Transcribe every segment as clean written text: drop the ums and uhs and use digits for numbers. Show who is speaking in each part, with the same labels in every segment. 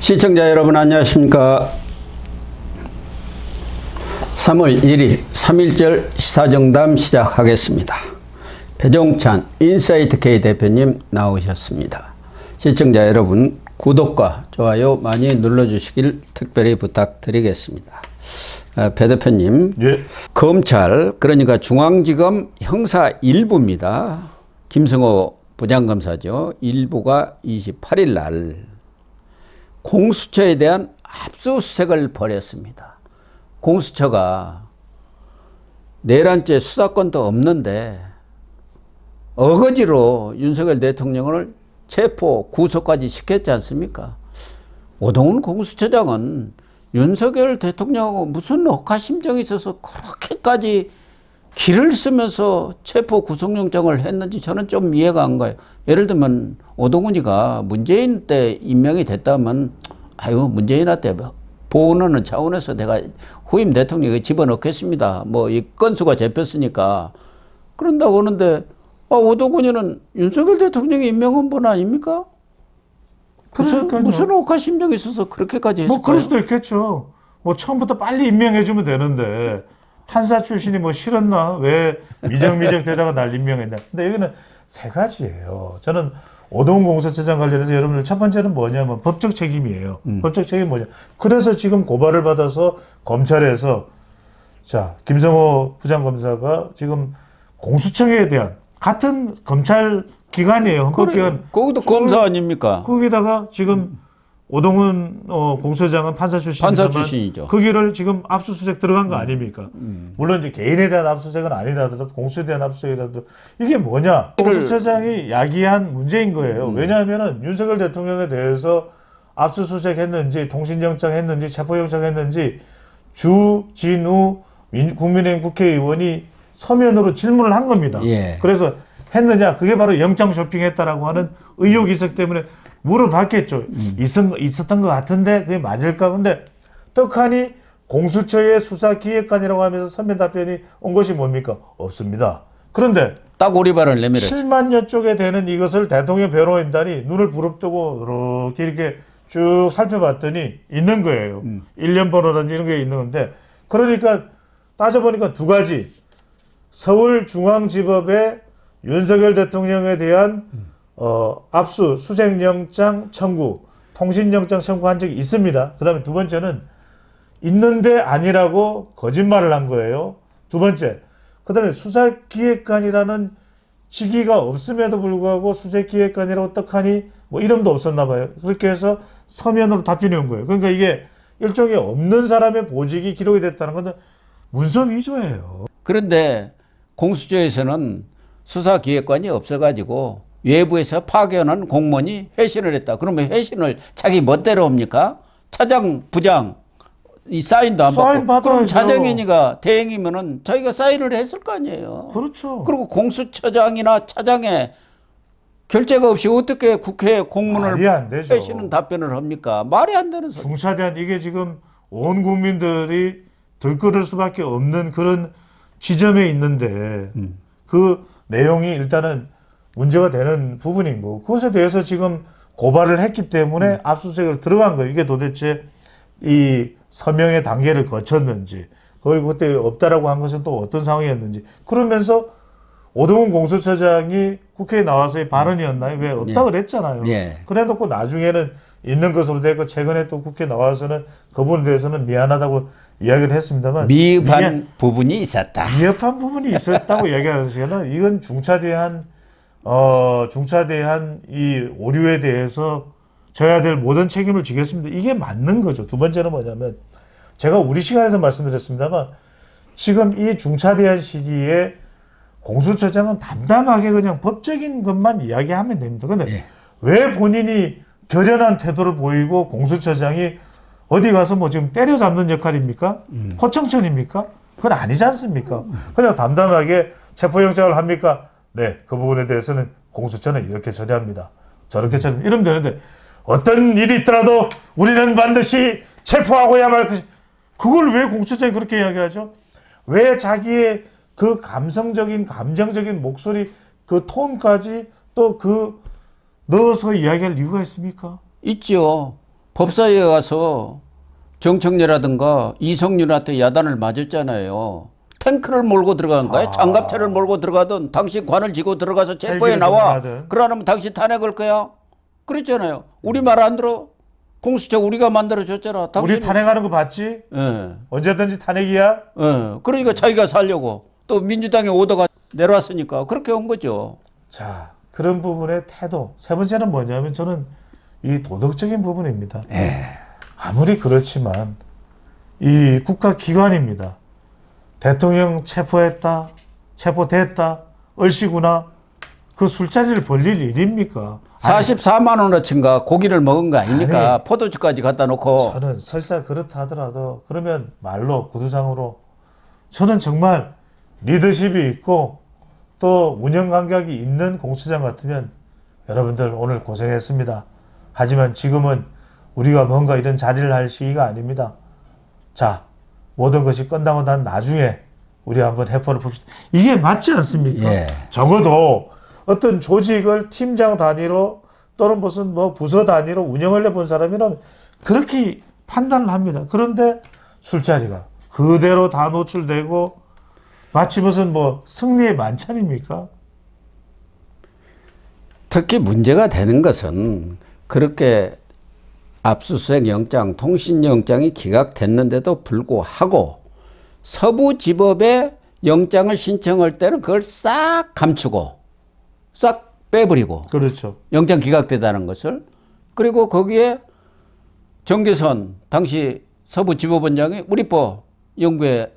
Speaker 1: 시청자 여러분 안녕하십니까. 3월 1일 3.1절 시사정담 시작하겠습니다. 배종찬 인사이트 K 대표님 나오셨습니다. 시청자 여러분 구독과 좋아요 많이 눌러주시길 특별히 부탁드리겠습니다. 배 대표님,
Speaker 2: 예.
Speaker 1: 검찰 그러니까 중앙지검 형사 1부입니다. 김성호 부장검사죠. 1부가 28일 날 공수처에 대한 압수수색을 벌였습니다. 공수처가 내란죄 수사권도 없는데 어거지로 윤석열 대통령을 체포 구속까지 시켰지 않습니까? 오동훈 공수처장은 윤석열 대통령하고 무슨 억하심정이 있어서 그렇게까지 기를 쓰면서 체포 구속영장을 했는지 저는 좀 이해가 안 가요. 예를 들면 오동훈이가 문재인 때 임명이 됐다면 아유 문재인한테 보호하는 차원에서 내가 후임 대통령에 집어넣겠습니다. 뭐 이 건수가 잡혔으니까 그런다고 하는데 오동훈이는 윤석열 대통령이 임명한 분 아닙니까? 무슨 억하심정이 있어서 그렇게까지 했을까요?
Speaker 2: 뭐 그럴 수도 있겠죠. 뭐 처음부터 빨리 임명해주면 되는데 판사 출신이 뭐 싫었나? 왜 미적미적 되다가 날 임명했나? 근데 여기는 세 가지예요. 저는 오동훈 공수처장 관련해서 여러분들 첫 번째는 뭐냐면 법적 책임이에요. 법적 책임이 뭐냐? 그래서 지금 고발을 받아서 검찰에서 자 김성호 부장검사가 지금 공수처에 대한 같은 검찰 기관이에요. 헌법기관.
Speaker 1: 거기도 검사 아닙니까?
Speaker 2: 거기다가 지금 오동훈 공수처장은 판사
Speaker 1: 출신이죠.
Speaker 2: 거기를 지금 압수수색 들어간 거 아닙니까? 물론 이제 개인에 대한 압수수색은 아니다 하더라도 공수에 대한 압수수색이라도 이게 뭐냐? 공수처장이 야기한 문제인 거예요. 왜냐하면은 윤석열 대통령에 대해서 압수수색했는지 통신영장 했는지 체포영장 했는지 주진우 국민의힘 국회의원이 서면으로 질문을 한 겁니다.
Speaker 1: 예.
Speaker 2: 그래서 했느냐? 그게 바로 영장 쇼핑했다라고 하는 의혹이 있었기 때문에 물어봤겠죠. 있었던 것 같은데 그게 맞을까? 근데 떡하니 공수처의 수사기획관이라고 하면서 서면 답변이 온 것이 뭡니까? 없습니다. 그런데
Speaker 1: 딱 오리발을 내밀었죠.
Speaker 2: 7만여 쪽에 되는 이것을 대통령 변호인단이 눈을 부릅뜨고 이렇게 쭉 살펴봤더니 있는 거예요. 1년 번호든지 이런 게 있는 건데 그러니까 따져보니까 두 가지. 서울중앙지법에 윤석열 대통령에 대한 압수수색영장 청구, 통신영장 청구한 적이 있습니다. 그 다음에 두 번째는 있는데 아니라고 거짓말을 한 거예요. 두 번째, 그 다음에 수사기획관이라는 직위가 없음에도 불구하고 수사기획관이라고 떡하니 뭐 이름도 없었나 봐요. 그렇게 해서 서면으로 답변이 온 거예요. 그러니까 이게 일종의 없는 사람의 보직이 기록이 됐다는 건 문서 위조예요.
Speaker 1: 그런데 공수처에서는 수사기획관이 없어가지고 외부에서 파견한 공무원이 회신을 했다. 그러면 회신을 자기 멋대로 합니까? 차장, 부장 이 사인도 안 받고. 그럼 차장이니까 대행이면은 자기가 사인을 했을 거 아니에요.
Speaker 2: 그렇죠.
Speaker 1: 그리고 공수처장이나 차장에 결재가 없이 어떻게 국회 공문을 회신은 답변을 합니까? 말이 안 되는 소리.
Speaker 2: 중차대한 이게 지금 온 국민들이 들끓을 수밖에 없는 그런 지점에 있는데 그 내용이 일단은 문제가 되는 부분인 거고 그것에 대해서 지금 고발을 했기 때문에 압수수색을 들어간 거예요. 이게 도대체 이 서명의 단계를 거쳤는지 그리고 그때 없다라고 한 것은 또 어떤 상황이었는지 그러면서 오동훈 공수처장이 국회에 나와서의 발언이었나요? 왜 없다고 그랬잖아요.
Speaker 1: 예.
Speaker 2: 그래 놓고 나중에는 있는 것으로 되고 최근에 또 국회에 나와서는 그 부분에 대해서는 미안하다고 이야기를 했습니다만
Speaker 1: 미흡한 부분이 있었다.
Speaker 2: 미흡한 부분이 있었다고 얘기하는 시간은 이건 중차대한 이 오류에 대해서 져야 될 모든 책임을 지겠습니다. 이게 맞는 거죠. 두 번째는 뭐냐면 제가 우리 시간에서 말씀드렸습니다만 지금 이 중차대한 시기에 공수처장은 담담하게 그냥 법적인 것만 이야기하면 됩니다. 근데
Speaker 1: 예.
Speaker 2: 왜 본인이 결연한 태도를 보이고 공수처장이 어디 가서 뭐 지금 때려잡는 역할입니까? 호청천입니까? 그건 아니지 않습니까? 그냥 담담하게 체포영장을 합니까? 네, 그 부분에 대해서는 공수처는 이렇게 처리합니다. 저렇게 처리합니다. 이러면 되는데 어떤 일이 있더라도 우리는 반드시 체포하고야 말 것이 그걸 왜 공수처장이 그렇게 이야기하죠? 왜 자기의 그 감정적인 목소리 그 톤까지 또 그 넣어서 이야기할 이유가 있습니까?
Speaker 1: 있죠. 법사위에 가서 정청래라든가 이성윤한테 야단을 맞았잖아요. 탱크를 몰고 들어간 거야. 장갑차를 몰고 들어가든 당신 관을 쥐고 들어가서 체포해 나와. 그러면 당신 탄핵할 거야. 그랬잖아요. 우리 말 안 들어. 공수처 우리가 만들어줬잖아.
Speaker 2: 우리 탄핵하는 거 봤지?
Speaker 1: 예.
Speaker 2: 언제든지 탄핵이야?
Speaker 1: 예. 그러니까 자기가 살려고. 또 민주당의 오더가 내려왔으니까 그렇게 온 거죠.
Speaker 2: 자, 그런 부분의 태도. 세 번째는 뭐냐면 저는 이 도덕적인 부분입니다. 아무리 그렇지만 이 국가기관입니다. 대통령 체포했다, 체포됐다, 얼씨구나. 그 술자리를 벌릴 일입니까?
Speaker 1: 44만 원어치인가 고기를 먹은 거 아닙니까? 아니, 포도주까지 갖다 놓고.
Speaker 2: 저는 설사 그렇다 하더라도 그러면 말로 구두상으로 저는 정말 리더십이 있고 또 운영 감각이 있는 공수처장 같으면 여러분들 오늘 고생했습니다. 하지만 지금은 우리가 뭔가 이런 자리를 할 시기가 아닙니다. 자, 모든 것이 끝나고 난 나중에 우리 한번 해포를 봅시다. 이게 맞지 않습니까?
Speaker 1: 예.
Speaker 2: 적어도 어떤 조직을 팀장 단위로 또는 무슨 뭐 부서 단위로 운영을 해본 사람이라면 그렇게 판단을 합니다. 그런데 술자리가 그대로 다 노출되고 마치 무슨 뭐 승리의 만찬입니까?
Speaker 1: 특히 문제가 되는 것은 그렇게 압수수색 영장, 통신영장이 기각됐는데도 불구하고 서부지법에 영장을 신청할 때는 그걸 싹 감추고 싹 빼버리고.
Speaker 2: 그렇죠.
Speaker 1: 영장 기각되다는 것을. 그리고 거기에 정계선 당시 서부지법원장이 우리법 연구회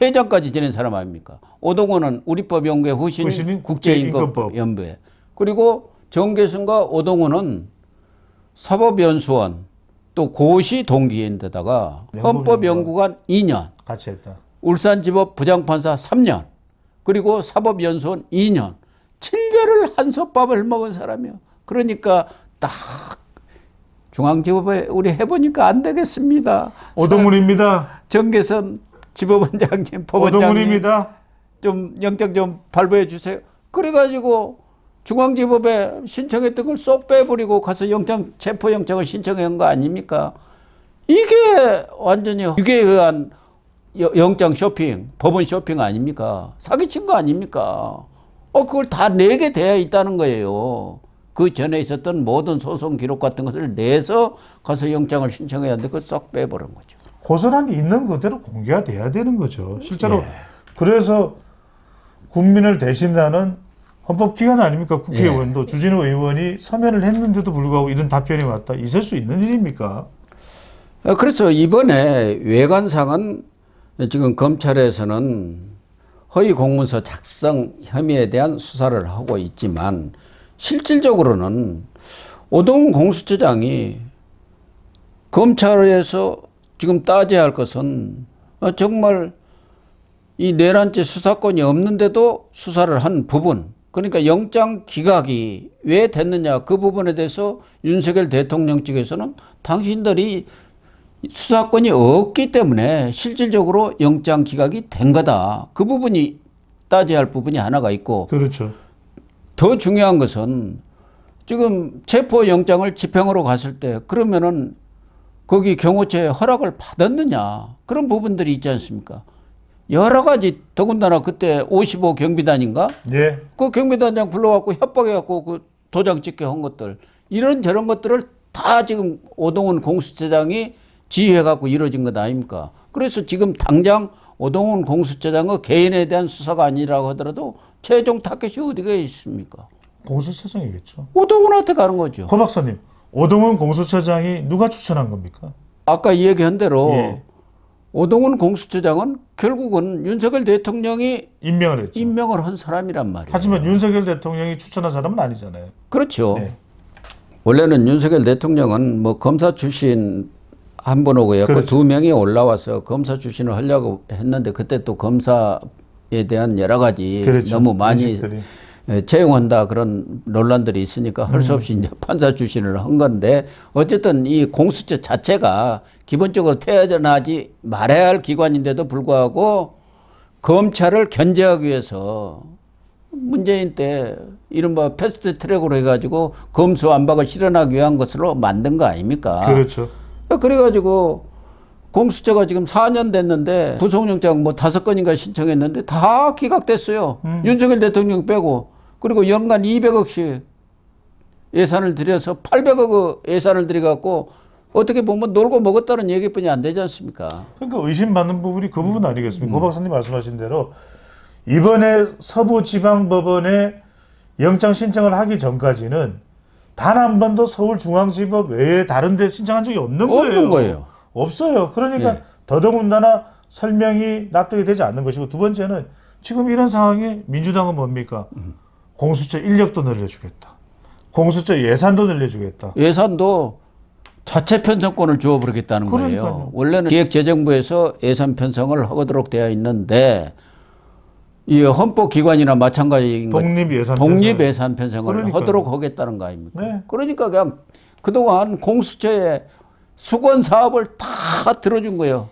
Speaker 1: 회장까지 지낸 사람 아닙니까? 오동원은 우리법 연구회 후신 국제인권연구회. 그리고 정계순과 오동원은 사법연수원 또 고시 동기인데다가 헌법연구관 2년,
Speaker 2: 같이 했다.
Speaker 1: 울산지법 부장판사 3년, 그리고 사법연수원 2년, 7년을 한솥밥을 먹은 사람이요. 그러니까 딱 중앙지법에 우리 해보니까 안 되겠습니다.
Speaker 2: 오동훈입니다.
Speaker 1: 정계선 지법원장님, 법원장님,
Speaker 2: 오동훈입니다.
Speaker 1: 좀 영장 좀 발부해 주세요. 그래가지고 중앙지법에 신청했던 걸 쏙 빼버리고 가서 영장, 체포영장을 신청한 거 아닙니까? 이게 완전히 유계에 의한 영장 쇼핑, 법원 쇼핑 아닙니까? 사기친 거 아닙니까? 그걸 다 내게 돼야 있다는 거예요. 그 전에 있었던 모든 소송 기록 같은 것을 내서 가서 영장을 신청해야 하는데 그걸 쏙 빼버린 거죠.
Speaker 2: 고스란히 있는 그대로 공개가 돼야 되는 거죠. 실제로 그래서 국민을 대신하는 헌법기관 아닙니까? 국회의원도 주진우 의원이 서면을 했는데도 불구하고 이런 답변이 왔다. 있을 수 있는 일입니까?
Speaker 1: 그렇죠. 이번에 외관상은 지금 검찰에서는 허위 공문서 작성 혐의에 대한 수사를 하고 있지만 실질적으로는 오동훈 공수처장이 검찰에서 지금 따져야 할 것은 정말 이 내란죄 수사권이 없는데도 수사를 한 부분, 그러니까 영장 기각이 왜 됐느냐 그 부분에 대해서 윤석열 대통령 측에서는 당신들이 수사권이 없기 때문에 실질적으로 영장 기각이 된 거다. 그 부분이 따져야 할 부분이 하나가 있고.
Speaker 2: 그렇죠.
Speaker 1: 더 중요한 것은 지금 체포영장을 집행으로 갔을 때 그러면은 거기 경호처에 허락을 받았느냐 그런 부분들이 있지 않습니까? 여러 가지 더군다나 그때 55 경비단인가?
Speaker 2: 네.
Speaker 1: 그 경비단장 불러갖고 협박해갖고 그 도장 찍게 한 것들 이런 저런 것들을 다 지금 오동훈 공수처장이 지휘해갖고 이루어진 것 아닙니까? 그래서 지금 당장 오동훈 공수처장의 개인에 대한 수사가 아니라고 하더라도 최종 타켓이 어디가 있습니까?
Speaker 2: 공수처장이겠죠.
Speaker 1: 오동훈한테 가는 거죠.
Speaker 2: 고 박사님, 오동훈 공수처장이 누가 추천한 겁니까?
Speaker 1: 아까 얘기한 대로 오동훈 공수처장은 결국은 윤석열 대통령이
Speaker 2: 임명을 했죠.
Speaker 1: 임명을 한 사람이란 말이에요.
Speaker 2: 하지만 윤석열 대통령이 추천한 사람은 아니잖아요.
Speaker 1: 그렇죠.
Speaker 2: 네.
Speaker 1: 원래는 윤석열 대통령은 뭐 검사 출신 한 분 오고 였고
Speaker 2: 그렇죠.
Speaker 1: 2명이 올라와서 검사 출신을 하려고 했는데 그때 또 검사에 대한 여러 가지
Speaker 2: 그렇죠.
Speaker 1: 너무 많이
Speaker 2: 인식들이.
Speaker 1: 채용한다 그런 논란들이 있으니까 할 수 없이 이제 판사 출신을 한 건데 어쨌든 이 공수처 자체가 기본적으로 태어나지 말아야 할 기관인데도 불구하고 검찰을 견제하기 위해서 문재인 때 이른바 패스트 트랙으로 해가지고 검수완박을 실현하기 위한 것으로 만든 거 아닙니까?
Speaker 2: 그렇죠.
Speaker 1: 그래가지고 공수처가 지금 4년 됐는데 구속영장 뭐 5건인가 신청했는데 다 기각됐어요. 윤석열 대통령 빼고. 그리고 연간 200억씩 예산을 들여서 800억 예산을 들여갖고 어떻게 보면 놀고 먹었다는 얘기뿐이 안 되지 않습니까?
Speaker 2: 그러니까 의심받는 부분이 그 부분 아니겠습니까? 고 박사님 말씀하신 대로 이번에 서부지방법원에 영장 신청을 하기 전까지는 단 한 번도 서울중앙지법 외에 다른 데 신청한 적이 없는 거예요. 없어요. 그러니까 예. 더더군다나 설명이 납득이 되지 않는 것이고, 두 번째는 지금 이런 상황에 민주당은 뭡니까? 공수처 인력도 늘려주겠다. 공수처 예산도 늘려주겠다.
Speaker 1: 예산도 자체 편성권을 주어버리겠다는 거예요. 원래는 기획재정부에서 예산 편성을 하도록 되어 있는데 이 헌법기관이나 마찬가지인 독립예산 편성을 하도록 하겠다는 거 아닙니까? 네. 그러니까 그냥 그동안 공수처의 수건 사업을 다 들어준 거예요.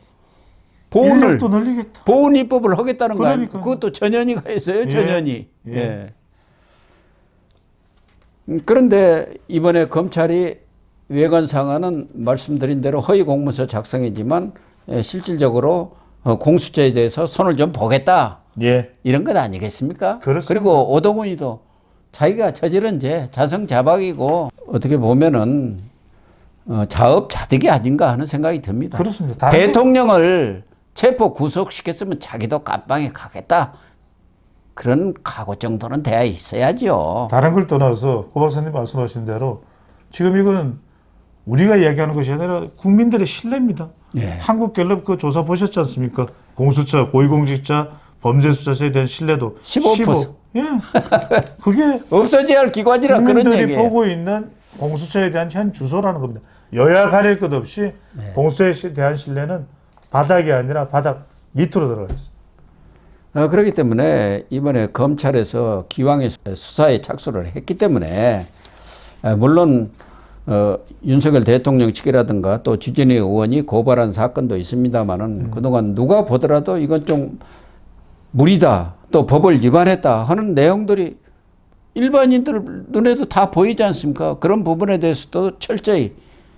Speaker 2: 인력도 늘리겠다.
Speaker 1: 보훈 입법을 하겠다는 거 아닙니까? 그것도 전현희가 했어요. 전현희. 예. 예. 그런데 이번에 검찰이 외관 상황은 말씀드린 대로 허위 공문서 작성이지만 실질적으로 공수처에 대해서 손을 좀 보겠다.
Speaker 2: 예.
Speaker 1: 이런 것 아니겠습니까?
Speaker 2: 그렇습니다.
Speaker 1: 그리고 오동훈이도 자기가 저지른 죄 자성자박이고 어떻게 보면은 자업자득이 아닌가 하는 생각이 듭니다.
Speaker 2: 그렇습니다.
Speaker 1: 대통령을 체포 구속시켰으면 자기도 감방에 가겠다. 그런 각오 정도는 돼야 있어야죠.
Speaker 2: 다른 걸 떠나서 고 박사님 말씀하신 대로 지금 이건 우리가 이야기하는 것이 아니라 국민들의 신뢰입니다.
Speaker 1: 예.
Speaker 2: 한국갤럽 그 조사 보셨지 않습니까? 공수처, 고위공직자, 범죄수사처에 대한 신뢰도
Speaker 1: 15%.
Speaker 2: 예. 그게
Speaker 1: 없어져야 할 기관이라 그런 얘기예요.
Speaker 2: 국민들이 보고 있는 공수처에 대한 현 주소라는 겁니다. 여야 가릴 것 없이 네. 공수처에 대한 신뢰는 바닥이 아니라 바닥 밑으로 들어가 있어요.
Speaker 1: 그렇기 때문에 이번에 검찰에서 기왕의 수사에 착수를 했기 때문에 물론 윤석열 대통령 측이라든가 또 주진희 의원이 고발한 사건도 있습니다만은 그동안 누가 보더라도 이건 좀 무리다, 또 법을 위반했다 하는 내용들이 일반인들 눈에도 다 보이지 않습니까? 그런 부분에 대해서도 철저히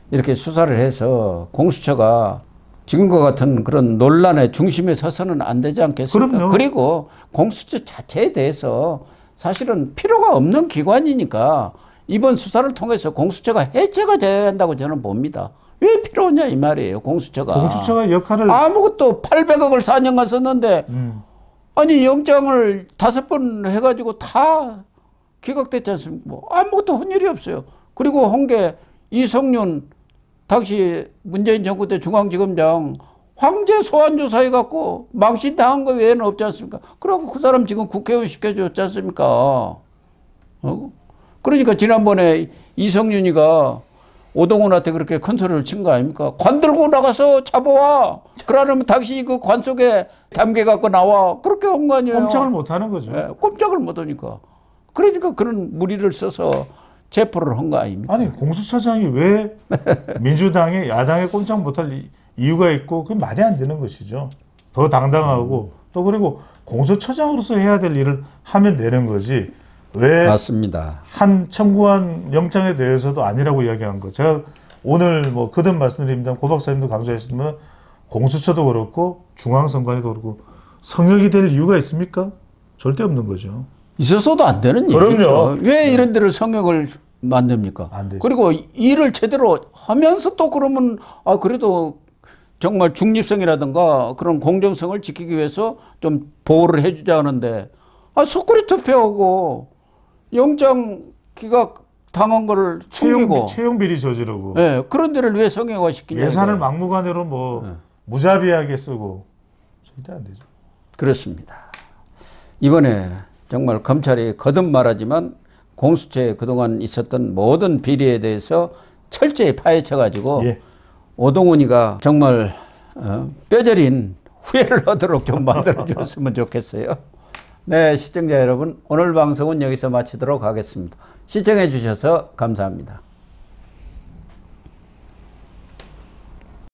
Speaker 1: 이렇게 수사를 해서 공수처가 지금과 같은 그런 논란의 중심에 서서는 안 되지 않겠습니까?
Speaker 2: 그럼요.
Speaker 1: 그리고 공수처 자체에 대해서 사실은 필요가 없는 기관이니까 이번 수사를 통해서 공수처가 해체가 돼야 한다고 저는 봅니다. 왜 필요하냐 이 말이에요. 공수처가
Speaker 2: 역할을
Speaker 1: 아무것도 800억을 4년간 썼는데 아니 영장을 5번 해가지고 다 기각됐지 않습니까? 뭐 아무것도 한 일이 없어요. 그리고 홍계 이성윤 당시 문재인 정부 때 중앙지검장 황제 소환조사해갖고 망신당한 거 외에는 없지 않습니까? 그러고 그 사람 지금 국회의원 시켜줬지 않습니까? 그러니까 지난번에 이성윤이가 오동훈한테 그렇게 큰 소리를 친 거 아닙니까? 관 들고 나가서 잡아와. 그러면 당신이 그 관 속에 담겨갖고 나와. 그렇게 한 거 아니에요?
Speaker 2: 꼼짝을 못하는 거죠.
Speaker 1: 네, 꼼짝을 못하니까. 그러니까 그런 무리를 써서 체포를 한 거 아닙니까?
Speaker 2: 아니 공수처장이 왜 민주당의 야당에 꼼짝 못할 이유가 있고 그게 말이 안 되는 것이죠. 더 당당하고 또 그리고 공수처장으로서 해야 될 일을 하면 되는 거지. 왜
Speaker 1: 맞습니다.
Speaker 2: 한 청구한 영장에 대해서도 아니라고 이야기한 거. 제가 오늘 뭐 거듭 말씀드립니다. 고 박사님도 강조하셨지만 공수처도 그렇고 중앙선관위도 그렇고 성역이 될 이유가 있습니까? 절대 없는 거죠.
Speaker 1: 있어서도 안 되는
Speaker 2: 그럼요.
Speaker 1: 얘기죠. 왜 이런 데를 성역을 만듭니까?
Speaker 2: 안 되죠.
Speaker 1: 그리고 일을 제대로 하면서 또 그러면 그래도 정말 중립성이라든가 그런 공정성을 지키기 위해서 좀 보호를 해주자 하는데 속구리 투표하고 영장 기각 당한 거를 숨기고
Speaker 2: 채용 비리 저지르고
Speaker 1: 네, 그런 데를 왜 성역화시키냐.
Speaker 2: 예산을 막무가내로 뭐 무자비하게 쓰고 절대 안 되죠.
Speaker 1: 그렇습니다. 이번에 정말 검찰이 거듭 말하지만 공수처에 그동안 있었던 모든 비리에 대해서 철저히 파헤쳐가지고
Speaker 2: 예.
Speaker 1: 오동훈이가 정말 뼈저린 후회를 하도록 좀 만들어줬으면 좋겠어요. 네, 시청자 여러분, 오늘 방송은 여기서 마치도록 하겠습니다. 시청해 주셔서 감사합니다.